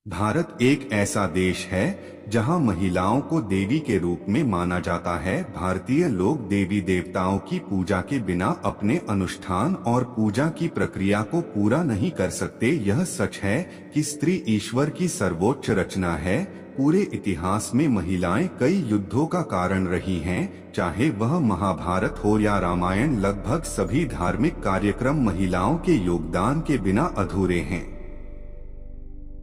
भारत एक ऐसा देश है जहां महिलाओं को देवी के रूप में माना जाता है। भारतीय लोग देवी देवताओं की पूजा के बिना अपने अनुष्ठान और पूजा की प्रक्रिया को पूरा नहीं कर सकते। यह सच है कि स्त्री ईश्वर की सर्वोच्च रचना है। पूरे इतिहास में महिलाएं कई युद्धों का कारण रही हैं, चाहे वह महाभारत हो या रामायण। लगभग सभी धार्मिक कार्यक्रम महिलाओं के योगदान के बिना अधूरे हैं।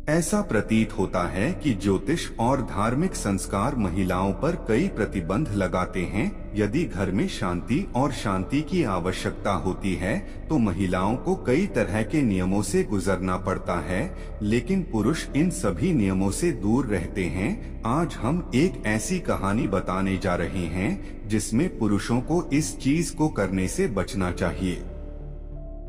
ऐसा प्रतीत होता है कि ज्योतिष और धार्मिक संस्कार महिलाओं पर कई प्रतिबंध लगाते हैं। यदि घर में शांति की आवश्यकता होती है तो महिलाओं को कई तरह के नियमों से गुजरना पड़ता है, लेकिन पुरुष इन सभी नियमों से दूर रहते हैं। आज हम एक ऐसी कहानी बताने जा रहे हैं जिसमें पुरुषों को इस चीज को करने से बचना चाहिए।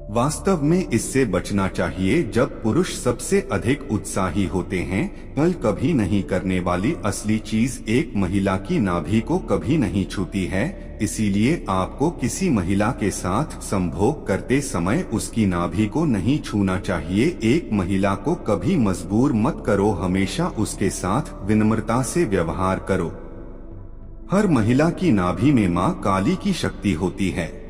वास्तव में इससे बचना चाहिए जब पुरुष सबसे अधिक उत्साही होते हैं। पल कभी नहीं करने वाली असली चीज एक महिला की नाभि को कभी नहीं छूती है। इसीलिए आपको किसी महिला के साथ संभोग करते समय उसकी नाभि को नहीं छूना चाहिए। एक महिला को कभी मजबूर मत करो, हमेशा उसके साथ विनम्रता से व्यवहार करो। हर महिला की नाभि में मां काली की शक्ति होती है।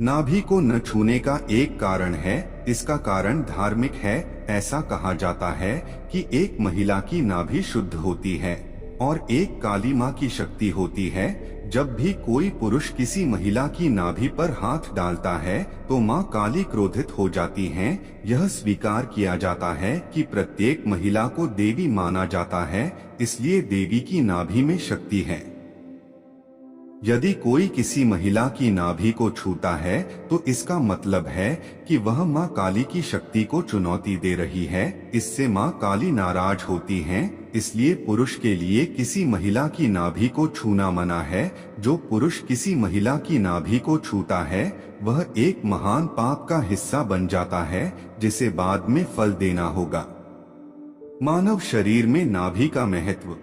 नाभि को न छूने का एक कारण है, इसका कारण धार्मिक है। ऐसा कहा जाता है कि एक महिला की नाभि शुद्ध होती है और एक काली मां की शक्ति होती है। जब भी कोई पुरुष किसी महिला की नाभि पर हाथ डालता है तो मां काली क्रोधित हो जाती हैं। यह स्वीकार किया जाता है कि प्रत्येक महिला को देवी माना जाता है, इसलिए देवी की नाभि में शक्ति है। यदि कोई किसी महिला की नाभि को छूता है तो इसका मतलब है कि वह मां काली की शक्ति को चुनौती दे रही है। इससे मां काली नाराज होती हैं। इसलिए पुरुष के लिए किसी महिला की नाभि को छूना मना है। जो पुरुष किसी महिला की नाभि को छूता है वह एक महान पाप का हिस्सा बन जाता है, जिसे बाद में फल देना होगा। मानव शरीर में नाभि का महत्व।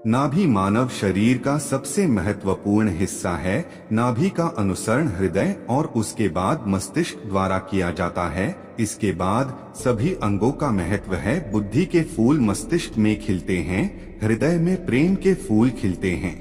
नाभि मानव शरीर का सबसे महत्वपूर्ण हिस्सा है। नाभि का अनुसरण हृदय और उसके बाद मस्तिष्क द्वारा किया जाता है। इसके बाद सभी अंगों का महत्व है। बुद्धि के फूल मस्तिष्क में खिलते हैं, हृदय में प्रेम के फूल खिलते हैं।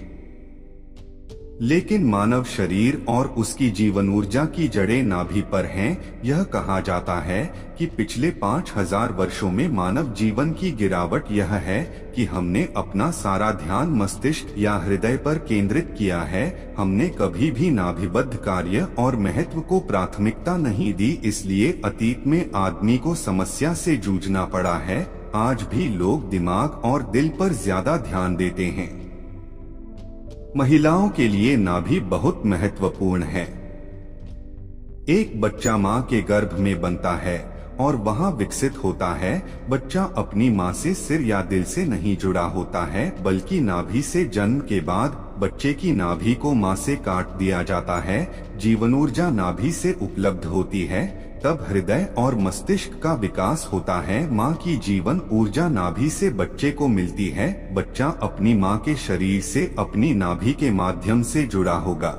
लेकिन मानव शरीर और उसकी जीवन ऊर्जा की जड़ें नाभि पर हैं। यह कहा जाता है कि पिछले 5000 वर्षों में मानव जीवन की गिरावट यह है कि हमने अपना सारा ध्यान मस्तिष्क या हृदय पर केंद्रित किया है। हमने कभी भी नाभिबद्ध कार्य और महत्व को प्राथमिकता नहीं दी, इसलिए अतीत में आदमी को समस्या से जूझना पड़ा है। आज भी लोग दिमाग और दिल पर ज्यादा ध्यान देते हैं। महिलाओं के लिए नाभि बहुत महत्वपूर्ण है। एक बच्चा मां के गर्भ में बनता है और वहां विकसित होता है। बच्चा अपनी मां से सिर या दिल से नहीं जुड़ा होता है, बल्कि नाभि से। जन्म के बाद बच्चे की नाभि को मां से काट दिया जाता है। जीवन ऊर्जा नाभि से उपलब्ध होती है, तब हृदय और मस्तिष्क का विकास होता है। मां की जीवन ऊर्जा नाभि से बच्चे को मिलती है। बच्चा अपनी मां के शरीर से अपनी नाभि के माध्यम से जुड़ा होगा।